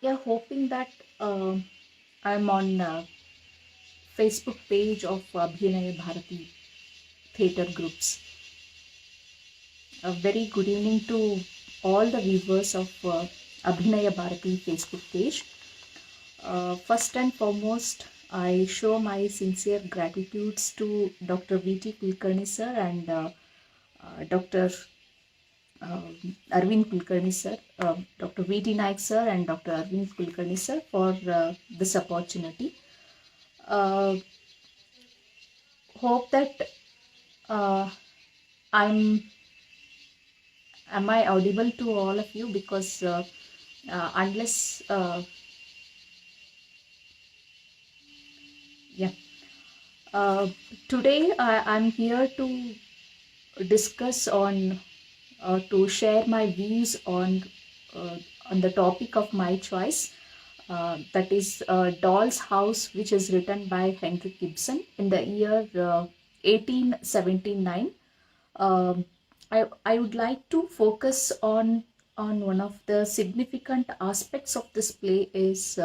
Yeah, hoping that I'm on Facebook page of Abhinayabharati theatre groups. A very good evening to all the viewers of Abhinayabharati Facebook page. First and foremost, I show my sincere gratitudes to Dr. V.T. Kulkarni sir and Dr. Arvind Kulkarni sir, Dr. V.T. Naik sir and Dr. Arvind Kulkarni sir for this opportunity. Hope that uh, I'm am I audible to all of you, because unless yeah uh, today I'm here to discuss on to share my views uh, on the topic of my choice, that is Doll's House, which is written by Henrik Ibsen in the year 1879. um, I would like to focus on one of the significant aspects of this play is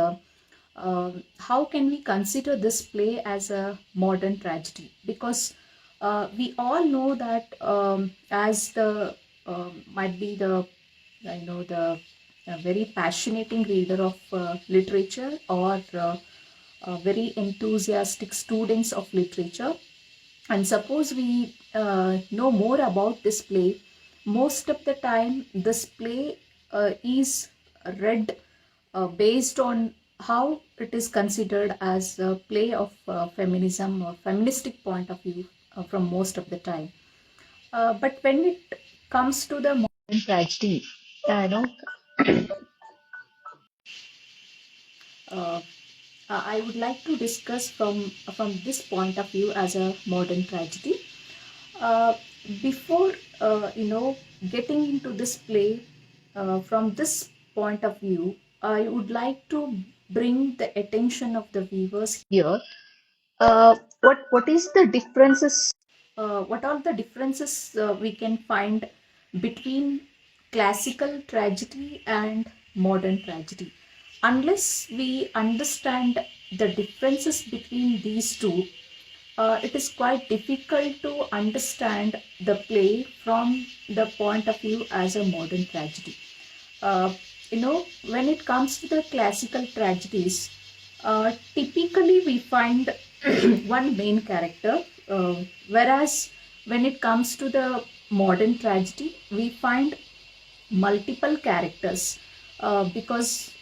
how can we consider this play as a modern tragedy, because we all know that as the might be the the very passionate reader of literature, or very enthusiastic students of literature, and suppose we know more about this play, most of the time this play is read based on how it is considered as a play of feminism or feministic point of view from most of the time. But when it comes to the modern tragedy, you know, uh, I would like to discuss from this point of view as a modern tragedy. Uh, Before getting into this play, from this point of view, I would like to bring the attention of the viewers here. What is the differences? What are the differences we can find between classical tragedy and modern tragedy? Unless we understand the differences between these two, it is quite difficult to understand the play from the point of view as a modern tragedy. Uh, when it comes to the classical tragedies, typically we find one main character, whereas when it comes to the modern tragedy, we find multiple characters, because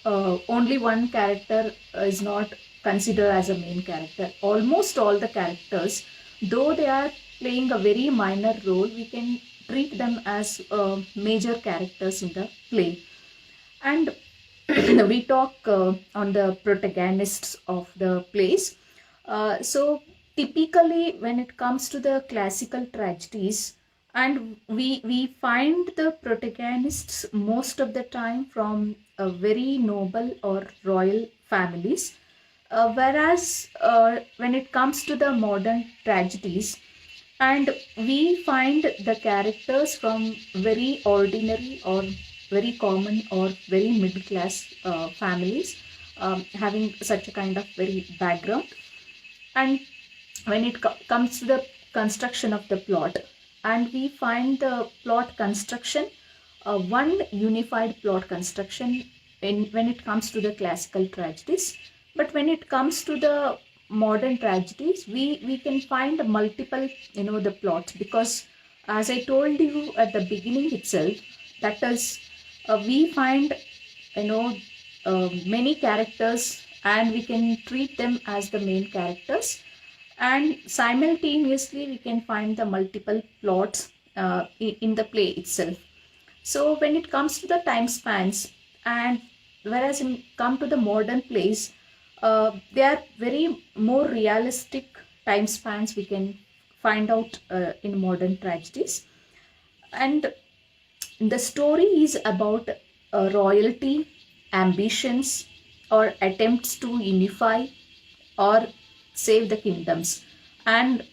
only one character is not considered as a main character. Almost all the characters, though they are playing a very minor role, we can treat them as major characters in the play. And we talk on the protagonists of the plays. So typically when it comes to the classical tragedies, and we find the protagonists most of the time from a very noble or royal families, whereas when it comes to the modern tragedies, and we find the characters from very ordinary or very common or very middle class families, having such a kind of very background. And when it comes to the construction of the plot, and we find the plot construction, one unified plot construction when it comes to the classical tragedies. But when it comes to the modern tragedies, we can find multiple, the plots, because as I told you at the beginning itself, that is, we find, you know many characters, and we can treat them as the main characters, and simultaneously we can find the multiple plots in the play itself. So when it comes to the time spans, and whereas in come to the modern plays, they are very more realistic time spans we can find out in modern tragedies. And the story is about royalty, ambitions, or attempts to unify or save the kingdoms. And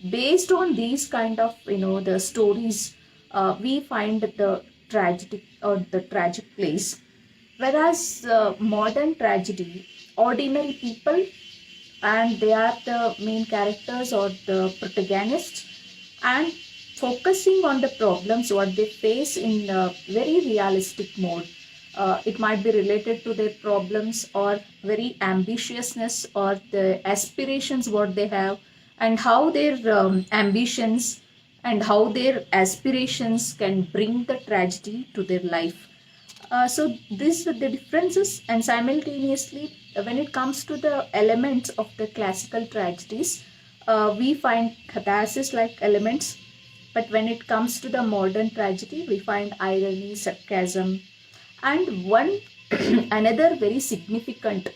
based on these kind of, the stories, we find the tragic or the tragic plays. Whereas modern tragedy, ordinary people, and they are the main characters or the protagonists, and focusing on the problems what they face in a very realistic mode. It might be related to their problems or very ambitiousness or the aspirations what they have, and how their ambitions and how their aspirations can bring the tragedy to their life. So this the differences, and simultaneously when it comes to the elements of the classical tragedies, we find catharsis like elements, but when it comes to the modern tragedy, we find irony, sarcasm, and one another very significant,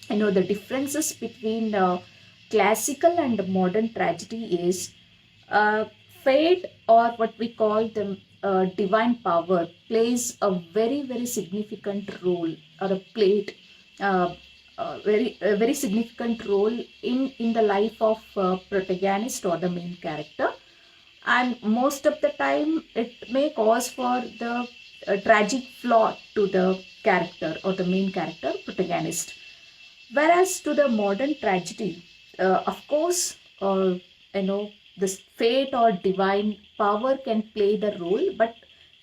the differences between classical and modern tragedy is uh, fate, or what we call the divine power, plays a very significant role, or uh, a very significant role in the life of protagonist or the main character. And most of the time it may cause for the tragic flaw to the character or the main character protagonist. Whereas to the modern tragedy, of course, this fate or divine power can play the role, but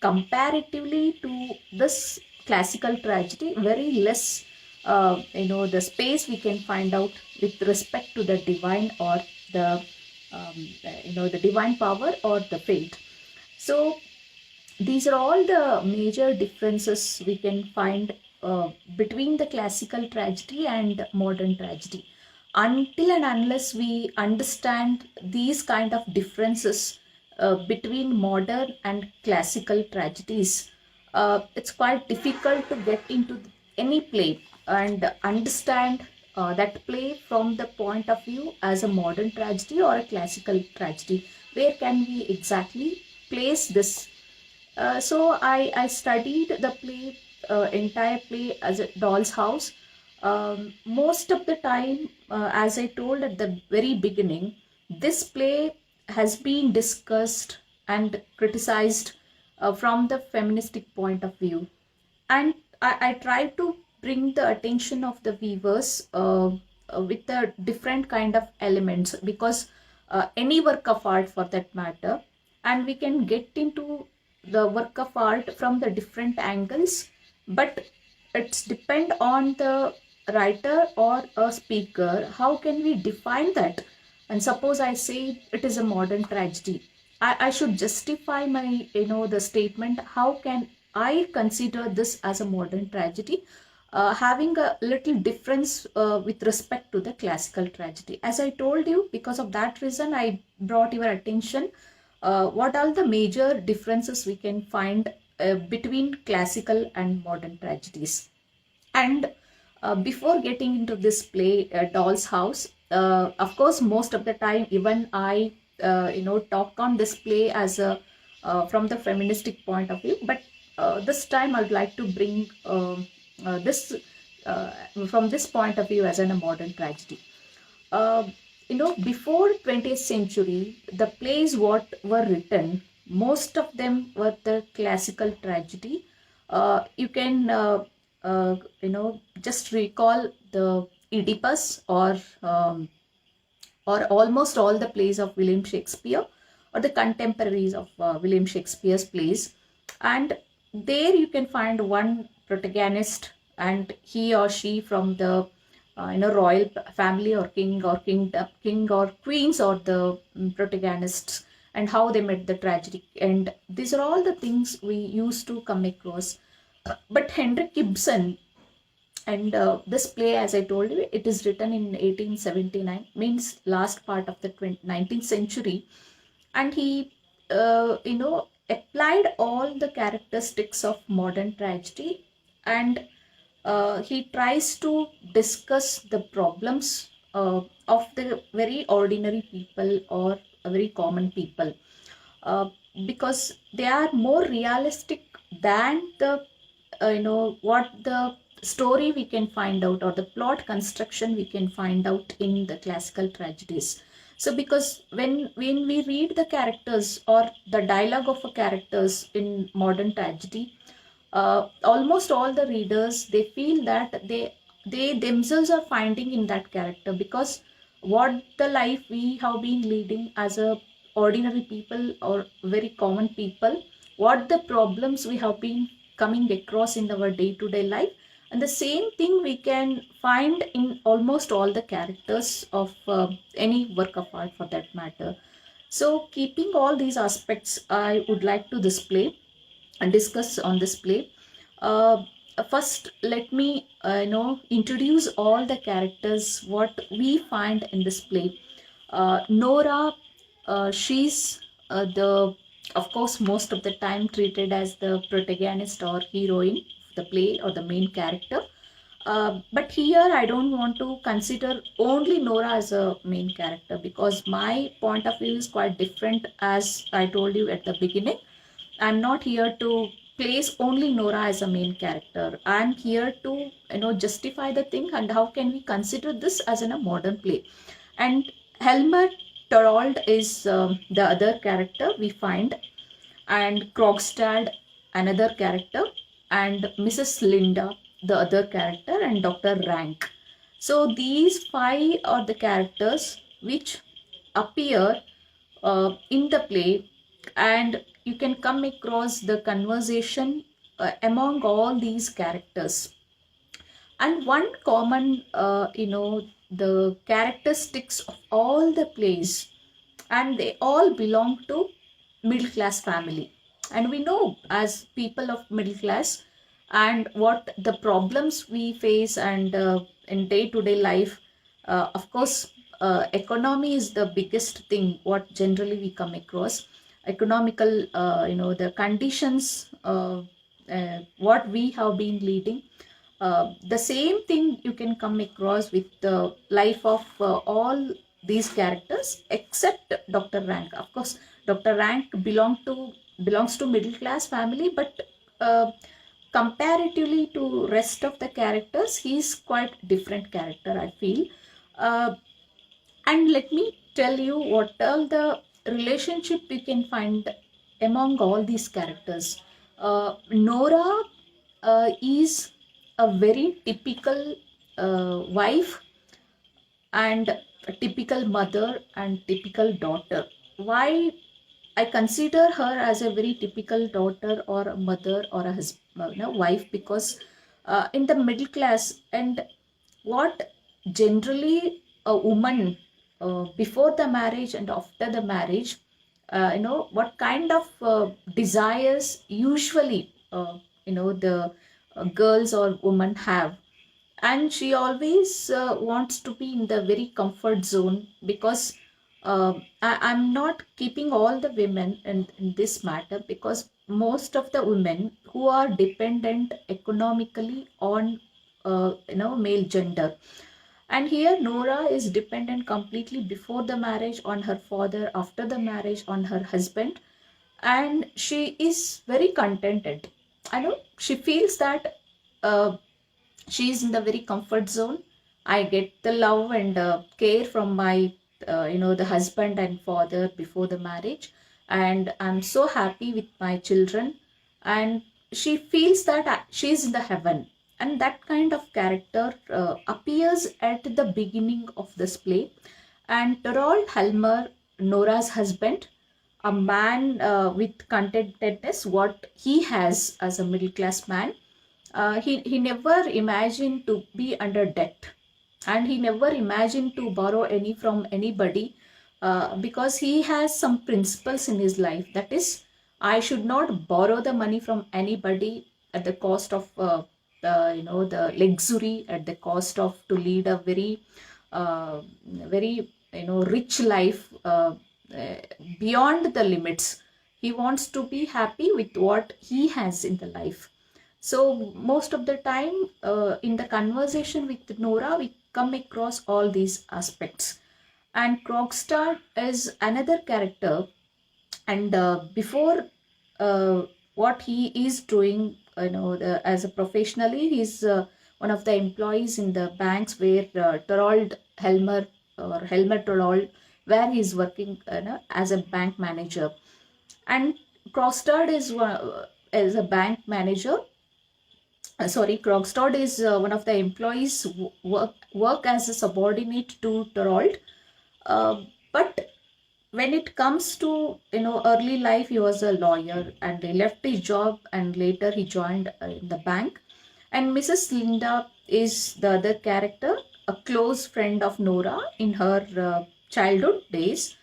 comparatively to this classical tragedy, very less, the space we can find out with respect to the divine or the, the divine power or the fate. So these are all the major differences we can find between the classical tragedy and modern tragedy. Until and unless we understand these kind of differences between modern and classical tragedies, it's quite difficult to get into any play and understand that play from the point of view as a modern tragedy or a classical tragedy. Where can we exactly place this? So I studied the play, entire play as a doll's house. Most of the time, as I told at the very beginning, this play has been discussed and criticized from the feministic point of view. And I try to bring the attention of the viewers with the different kind of elements, because any work of art for that matter, and we can get into the work of art from the different angles, but it's depend on the writer or a speaker how can we define that. And suppose I say it is a modern tragedy, I should justify my, the statement, how can I consider this as a modern tragedy, having a little difference with respect to the classical tragedy. As I told you, because of that reason, I brought your attention what are the major differences we can find between classical and modern tragedies. And before getting into this play, Doll's House, of course, most of the time, even I, talk on this play as a from the feministic point of view. But this time, I would like to bring this from this point of view as a modern tragedy. Uh, Before 20th century, the plays what were written, most of them were the classical tragedy. You can, just recall the Oedipus, or almost all the plays of William Shakespeare, or the contemporaries of William Shakespeare's plays. And there you can find one protagonist, and he or she from the royal family, or king or queens, or the protagonists, and how they met the tragedy. And these are all the things we used to come across. But Henrik Ibsen, and this play, as I told you, it is written in 1879, means last part of the 19th century. And he, applied all the characteristics of modern tragedy, and he tries to discuss the problems of the very ordinary people or very common people, uh, because they are more realistic than the what the story we can find out, or the plot construction we can find out in the classical tragedies. So because when we read the characters or the dialogue of a characters in modern tragedy, almost all the readers, they feel that they themselves are finding in that character, because what the life we have been leading as a ordinary people or very common people, what the problems we have been coming across in our day to day life, and the same thing we can find in almost all the characters of any work of art for that matter. So keeping all these aspects, I would like to display and discuss on this play. Uh, First, let me introduce all the characters what we find in this play. Nora, she's the of course most of the time treated as the protagonist or heroine of the play or the main character. But here I don't want to consider only Nora as a main character, because my point of view is quite different. As I told you at the beginning, I'm not here to place only Nora as a main character. I'm here to justify the thing and how can we consider this as in a modern play. And Helmer Torold is the other character we find, and Krogstad another character, and Mrs. Linda the other character, and Dr. Rank. So these five are the characters which appear in the play, and you can come across the conversation among all these characters. And one common the characteristics of all the plays, and they all belong to middle class family. And we know as people of middle class and what the problems we face, and in day to day life, of course, economy is the biggest thing what generally we come across. Economical the conditions what we have been leading, the same thing you can come across with the life of all these characters except Dr. Rank. Of course, Dr. Rank belongs to middle class family, but comparatively to rest of the characters, he's quite different character, I feel. Uh, and let me tell you what all the relationship you can find among all these characters. Nora is a very typical wife, and a typical mother and typical daughter. Why I consider her as a very typical daughter or a mother or a husband, wife, because in the middle class, and what generally a woman before the marriage and after the marriage, what kind of desires usually the girls or women have. And she always wants to be in the very comfort zone, because I'm not keeping all the women in this matter, because most of the women who are dependent economically on male gender. And here Nora is dependent completely before the marriage on her father, after the marriage on her husband, and she is very contented. I know she feels that uh, she is in the very comfort zone. I get the love and care from my the husband and father before the marriage, and I'm so happy with my children. And she feels that she is in the heaven. And that kind of character appears at the beginning of this play. And Torald Helmer, Nora's husband, a man with contentedness what he has as a middle class man. He never imagined to be under debt, and he never imagined to borrow any from anybody, because he has some principles in his life. That is, I should not borrow the money from anybody at the cost of the luxury, at the cost of to lead a very rich life, beyond the limits. He wants to be happy with what he has in the life. So most of the time, in the conversation with Nora, we come across all these aspects. And Krogstad is another character, and before what he is doing, as a professionally, he's one of the employees in the banks where Torold Helmer or Helmer Torold, where he's working as a bank manager. And Krogstad is a bank manager, Krogstad is one of the employees who work as a subordinate to Thorold. But when it comes to early life, he was a lawyer and he left his job and later he joined in the bank. And Mrs. Linda is the other character, a close friend of Nora in her childhood days.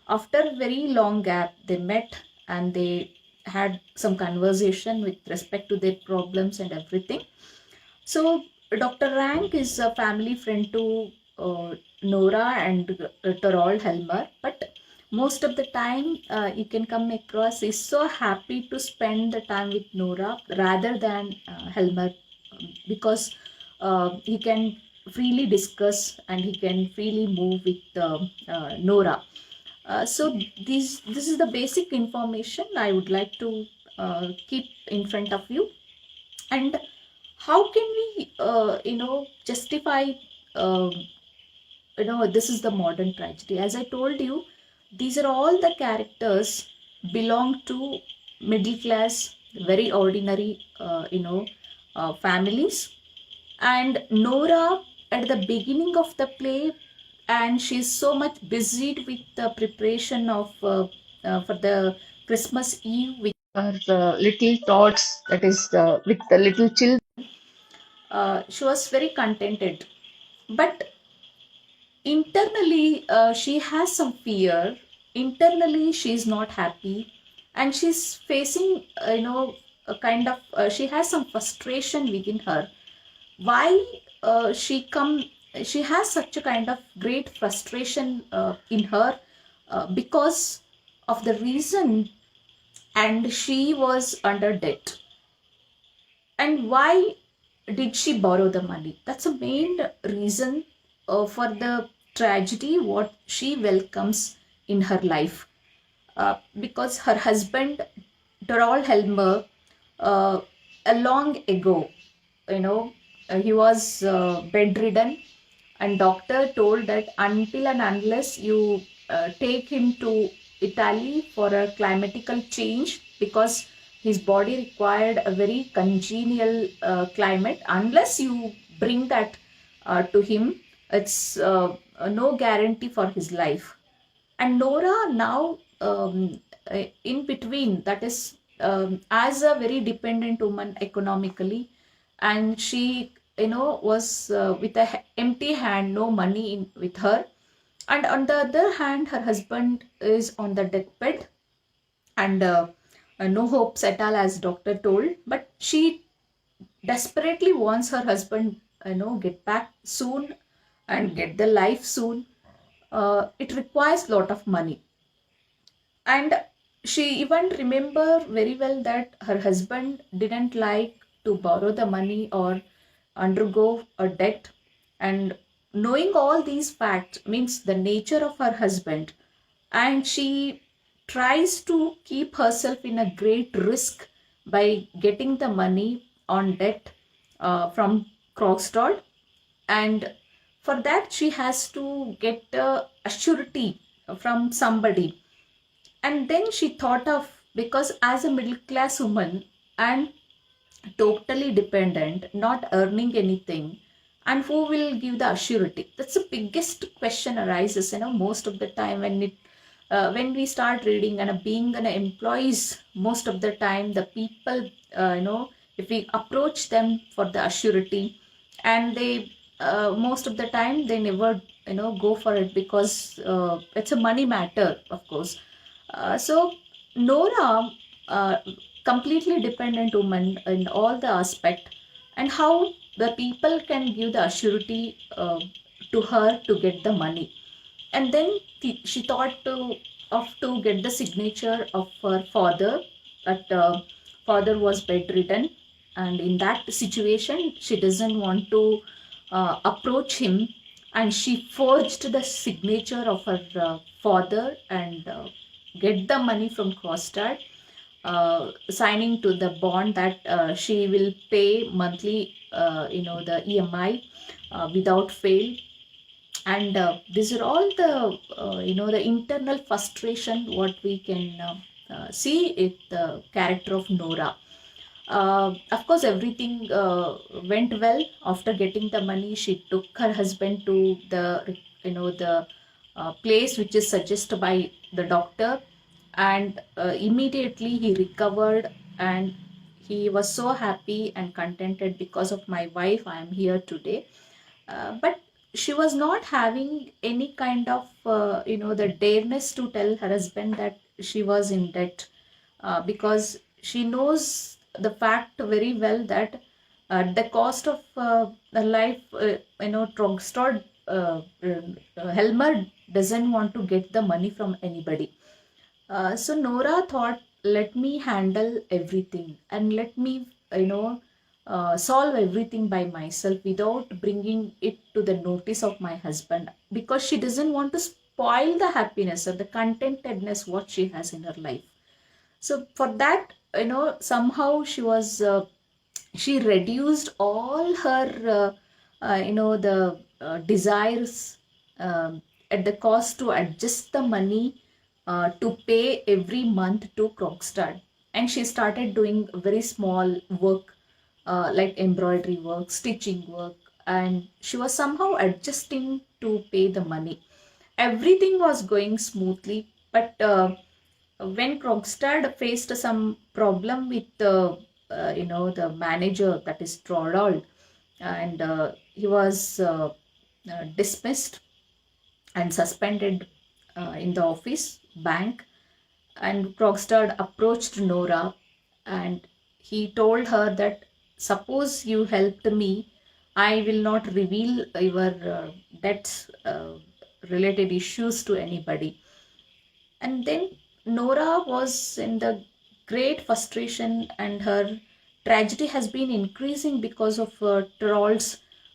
After a very long gap, they met and they had some conversation with respect to their problems and everything. So Dr. Rank is a family friend to Nora and Torald Helmer, but most of the time you can come across is so happy to spend the time with Nora rather than Helmer, because he can freely discuss and he can freely move with Nora. So this is the basic information I would like to keep in front of you. And how can we justify uh, this is the modern tragedy? As I told you, these are all the characters belong to middle class, very ordinary families. And Nora, at the beginning of the play, and she's so much busied with the preparation of for the Christmas Eve with her little thoughts, that is with the little children. She was very contented, but internally she has some fear. Internally she is not happy, and she's facing a kind of she has some frustration within her. Why she has such a kind of great frustration in her, because of the reason, and she was under debt. And why did she borrow the money? That's the main reason for the tragedy what she welcomes in her life. Because her husband, Dorald Helmer, uh, a long ago, you know, he was bedridden, and doctor told that until and unless you take him to Italy for a climatical change, because his body required a very congenial climate, unless you bring that to him, it's no guarantee for his life. And Nora now, in between, that is, as a very dependent woman economically, and she was with a empty hand, no money with her. And on the other hand, her husband is on the deathbed, and no hopes at all, as doctor told. But she desperately wants her husband get back soon and get the life soon. It requires lot of money. And she even remember very well that her husband didn't like to borrow the money or undergo a debt. And knowing all these facts means the nature of her husband, and she tries to keep herself in a great risk by getting the money on debt from Krogstad. And for that she has to get a surety from somebody. And then she thought of, because as a middle class woman and totally dependent, not earning anything, and who will give the surety? That's the biggest question arises, most of the time when it when we start reading. And being an employees, most of the time the people, if we approach them for the surety, and they most of the time they never go for it, because it's a money matter, of course. So Nora, completely dependent woman in all the aspect, and how the people can give the surety to her to get the money. And then she thought to get the signature of her father, but father was bedridden, and in that situation she doesn't want to approach him, and she forged the signature of her father and get the money from Krogstad, signing to the bond that she will pay monthly, the EMI without fail. And these are all the the internal frustration what we can see in the character of Nora. Of course, everything went well. After getting the money, she took her husband to the place which is suggested by the doctor, and immediately he recovered, and he was so happy and contented. Because of my wife, I am here today. But she was not having any kind of the dareness to tell her husband that she was in debt, because she knows the fact very well that the cost of the life, Trogstad, Helmer doesn't want to get the money from anybody. So Nora thought, let me handle everything and let me, solve everything by myself without bringing it to the notice of my husband, because she doesn't want to spoil the happiness or the contentedness what she has in her life. So for that, somehow she reduced all her, the desires, at the cost to adjust the money to pay every month to Krogstad. And she started doing very small work, like embroidery work, stitching work, and she was somehow adjusting to pay the money. Everything was going smoothly, but when Krogstad faced some problem with the manager, that is Trodald, and he was dismissed and suspended in the office bank. And Krogstad approached Nora, and he told her that suppose you helped me, I will not reveal your debts related issues to anybody. And then Nora was in the great frustration, and her tragedy has been increasing because of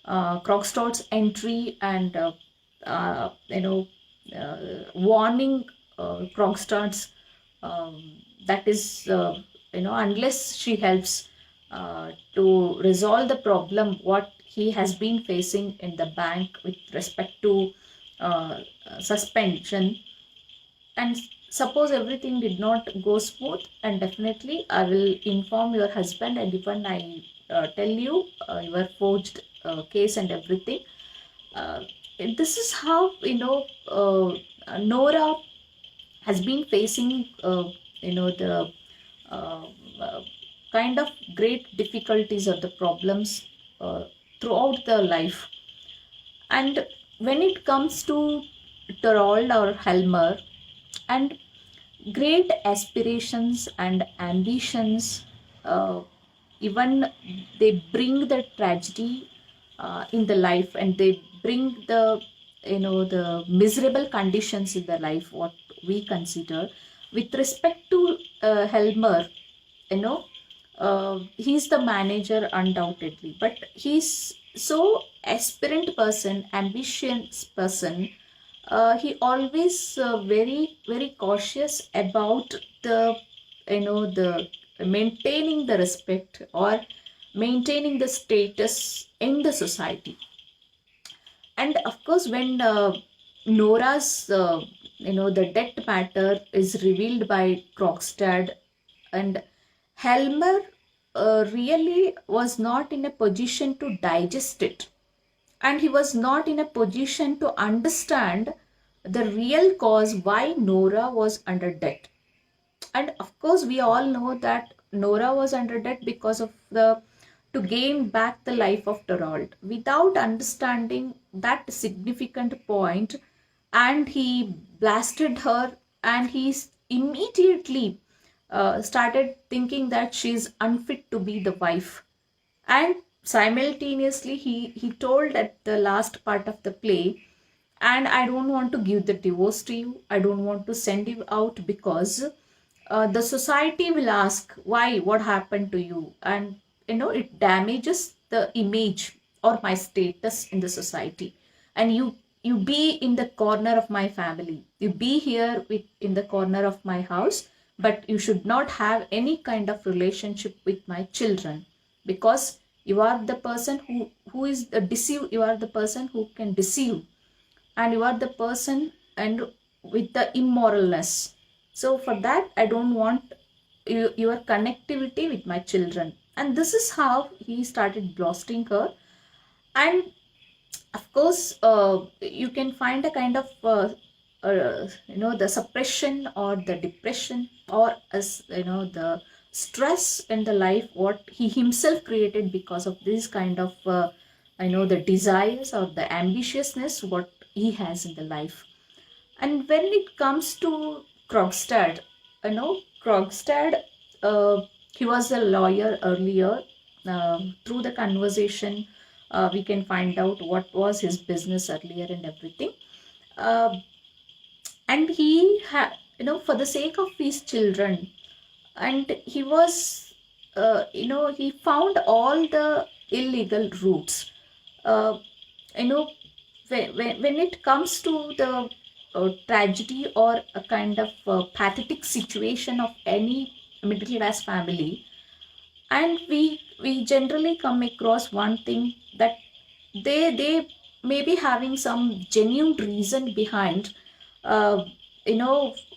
Krogstad's entry, and warning Krogstad's, that is, unless she helps to resolve the problem what he has been facing in the bank with respect to suspension. And suppose everything did not go smooth, and definitely I will inform your husband, and even I tell you your forged case and everything. uh, this is how Nora has been facing the uh, uh, kind of great difficulties or the problems throughout the life. And when it comes to Thorold or Helmer, and great aspirations and ambitions, uh, even they bring the tragedy in the life, and they bring the miserable conditions in the life what we consider. With respect to Helmer, he's the manager undoubtedly, but he's so aspirant person, ambitious person. He always very very cautious about the the maintaining the respect or maintaining the status in the society. And of course, when Nora's the debt matter is revealed by Krogstad, and Helmer really was not in a position to digest it, and he was not in a position to understand the real cause why Nora was under debt. And of course, we all know that Nora was under debt because of the to gain back the life of Torald, without understanding that significant point. And he blasted her, and he immediately started thinking that she's unfit to be the wife. And simultaneously, he told at the last part of the play, and I don't want to give the divorce to you, I don't want to send you out, because the society will ask why, what happened to you, and it damages the image or my status in the society. And you be in the corner of my family, you be here with in the corner of my house, but you should not have any kind of relationship with my children, because you are the person who is the deceive, you are the person who can deceive, and you are the person and with the immoralness. So for that, I don't want your connectivity with my children. And this is how he started blasting her. And of course, you can find a kind of the suppression or the depression, or as the stress in the life what he himself created because of this kind of the desires or the ambitiousness what he has in the life. And when it comes to Krogstad, Krogstad, he was a lawyer earlier. Through the conversation, we can find out what was his business earlier and everything. Uh, and he had, for the sake of his children, and he was, he found all the illegal routes. Uh, you know, when it comes to the tragedy or a kind of pathetic situation of any middle class family, and we generally come across one thing, that they may be having some genuine reason behind uh,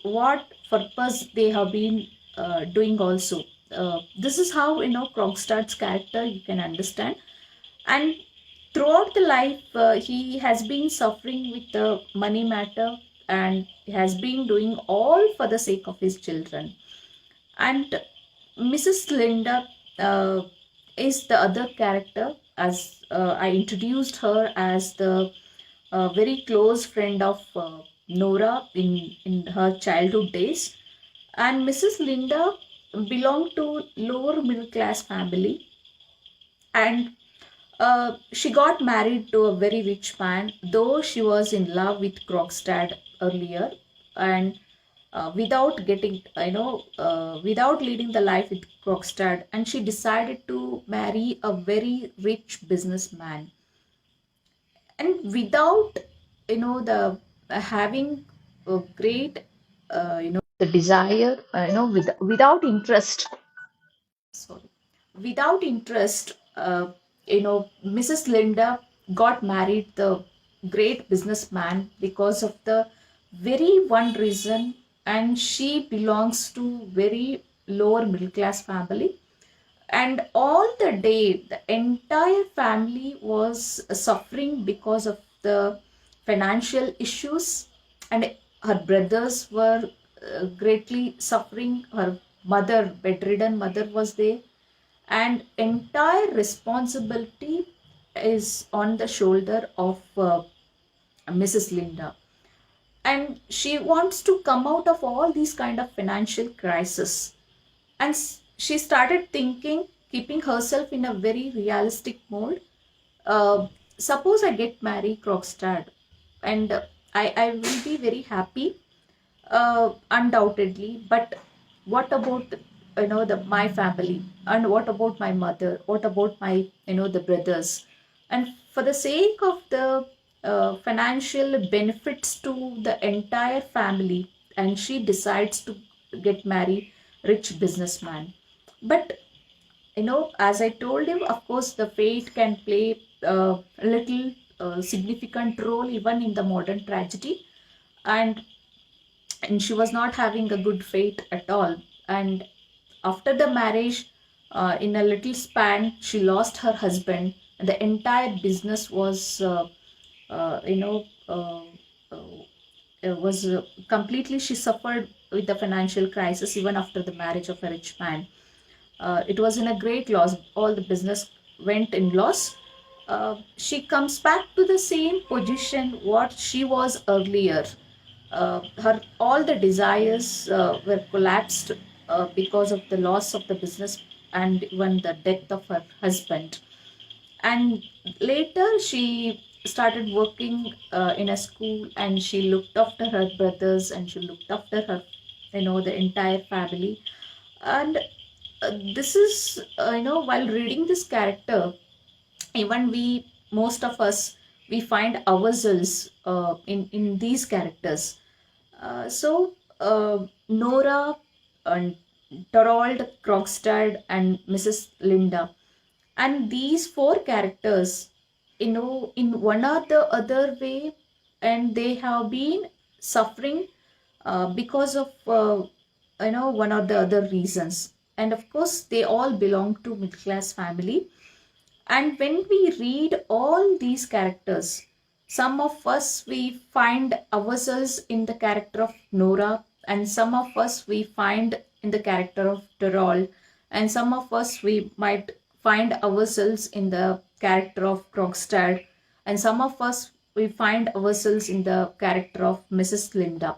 what purpose they have been doing also. This is how Krogstad's character you can understand. And throughout the life, he has been suffering with the money matter, and has been doing all for the sake of his children. And Mrs. Linda is the other character, as I introduced her as the very close friend of Nora in her childhood days. And Mrs. Linda belonged to lower middle class family, and she got married to a very rich man, though she was in love with Krogstad earlier. And without getting, without leading the life with Krogstad, and she decided to marry a very rich businessman. And without, the having a great, the desire, without interest, sorry, without interest, Mrs. Linda got married the great businessman because of the very one reason. And she belongs to very lower middle class family. And all the day the entire family was suffering because of the financial issues. And her brothers were greatly suffering. Her mother, bedridden mother, was there. And entire responsibility is on the shoulder of Mrs. Linda. And she wants to come out of all these kind of financial crisis. And she started thinking, keeping herself in a very realistic mode. uh, Suppose I get married Krogstad, and I will be very happy, undoubtedly. But what about the my family, and what about my mother, what about my the brothers? And for the sake of the financial benefits to the entire family, and she decides to get married rich businessman. But as I told you, of course the fate can play a little significant role even in the modern tragedy. and and she was not having a good fate at all. And after the marriage, in a little span, she lost her husband, and the entire business was, was completely. She suffered with the financial crisis even after the marriage of a rich man. It was in a great loss. All the business went in loss. She comes back to the same position what she was earlier. Her all the desires were collapsed because of the loss of the business and even the death of her husband. And later she started working in a school, and she looked after her brothers, and she looked after her the entire family. And this is while reading this character, even we, most of us, we find ourselves in these characters. Nora and Torald, Krogstad, and Mrs. Linda, and these four characters, in one or the other way, and they have been suffering because of one or the other reasons. And of course, they all belong to middle class family. And when we read all these characters, some of us we find ourselves in the character of Nora, and some of us we find in the character of Terol, and some of us we might find ourselves in the character of Krogstad, and some of us we find ourselves in the character of Mrs. Linda.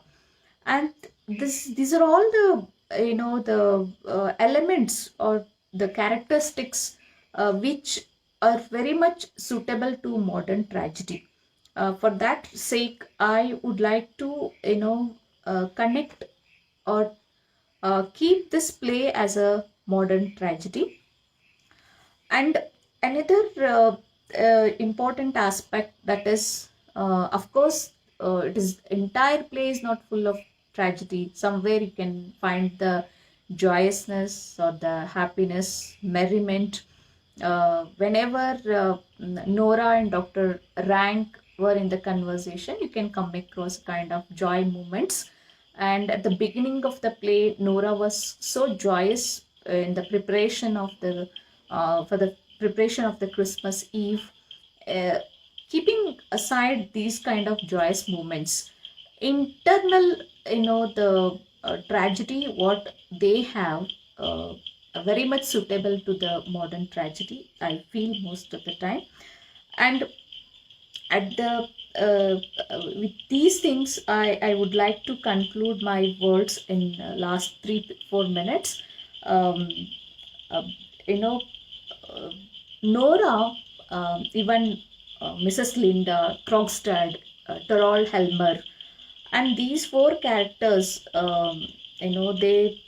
And these are all the the elements or the characteristics which are very much suitable to modern tragedy. For that sake, I would like to connect or keep this play as a modern tragedy. And another important aspect, that is, of course, it is entire play is not full of tragedy. Somewhere you can find the joyousness or the happiness, merriment. Whenever Nora and Dr. Rank were in the conversation, you can come across kind of joy moments. And at the beginning of the play, Nora was so joyous in the preparation of the for the preparation of the Christmas Eve. Uh, Keeping aside these kind of joyous moments, internal, the tragedy what they have, very much suitable to the modern tragedy, I feel most of the time. And at the with these things, I would like to conclude my words in last 3 4 minutes. um, uh, you know uh, Nora, even Mrs. Linda, Krogstad, Torol Helmer, and these four characters, they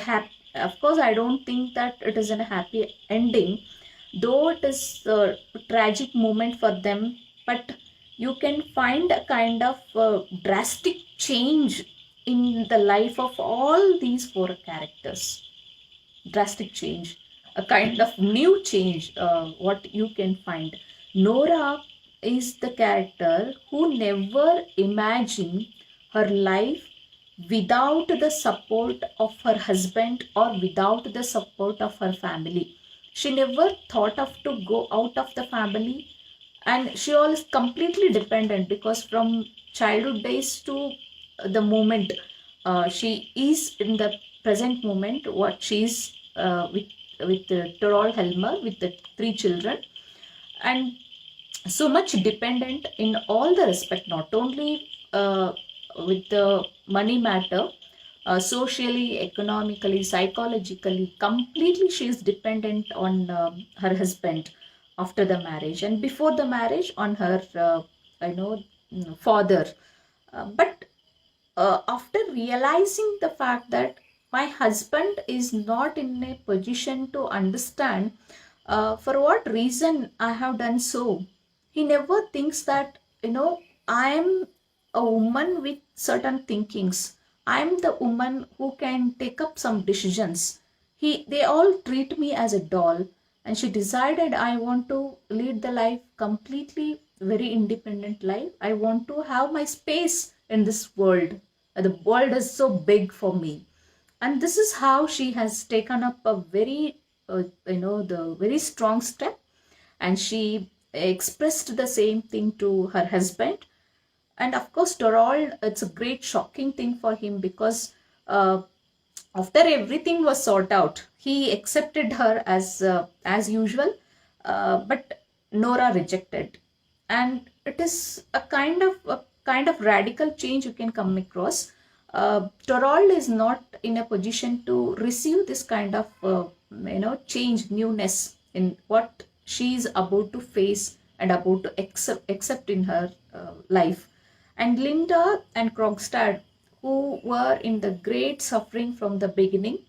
have. Of course, I don't think that it is a happy ending, though it is a tragic moment for them. But you can find a kind of drastic change in the life of all these four characters. Drastic change, a kind of new change, what you can find. Nora is the character who never imagined her life without the support of her husband or without the support of her family. She never thought of to go out of the family, and she was completely dependent, because from childhood days to the moment, she is in the present moment what she is with Torol Helmer, with the three children, and so much dependent in all the respect, not only with the money matter, socially, economically, psychologically, completely she is dependent on her husband after the marriage, and before the marriage on her you know father. But after realizing the fact that my husband is not in a position to understand for what reason I have done so, he never thinks that, I am a woman with certain thinkings. I am the woman who can take up some decisions. They all treat me as a doll, and she decided, I want to lead the life completely very independent life. I want to have my space in this world. The world is so big for me. And this is how she has taken up a very the very strong step, and she expressed the same thing to her husband. And of course, Dorald, it's a great shocking thing for him, because uh, after everything was sorted out, he accepted her as usual, but Nora rejected. And it is a kind of radical change you can come across. Torald is not in a position to receive this kind of change, newness in what she is about to face and about to accept in her life. And Linda and Krogstad, who were in the great suffering from the beginning,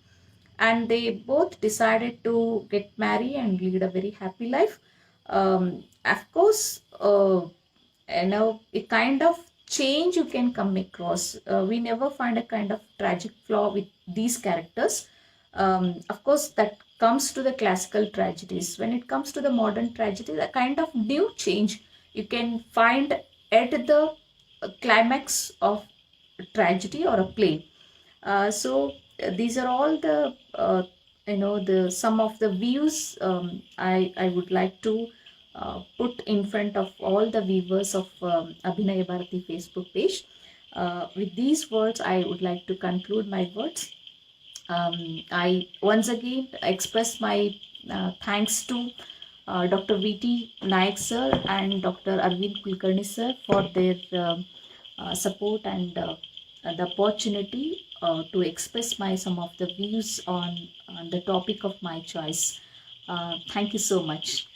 and they both decided to get married and lead a very happy life. Of course, a kind of change you can come across. We never find a kind of tragic flaw with these characters. Of course, that comes to the classical tragedies. When it comes to the modern tragedies, a kind of new change you can find at the climax of a tragedy or a play. These are all the the some of the views I would like to put in front of all the viewers of Abhinayabharati Facebook page. With these words, I would like to conclude my words. I once again express my thanks to Dr. V.T. Naik sir and Dr. Arvind Kulkarni sir for their support and the opportunity to express my some of the views on the topic of my choice. Thank you so much.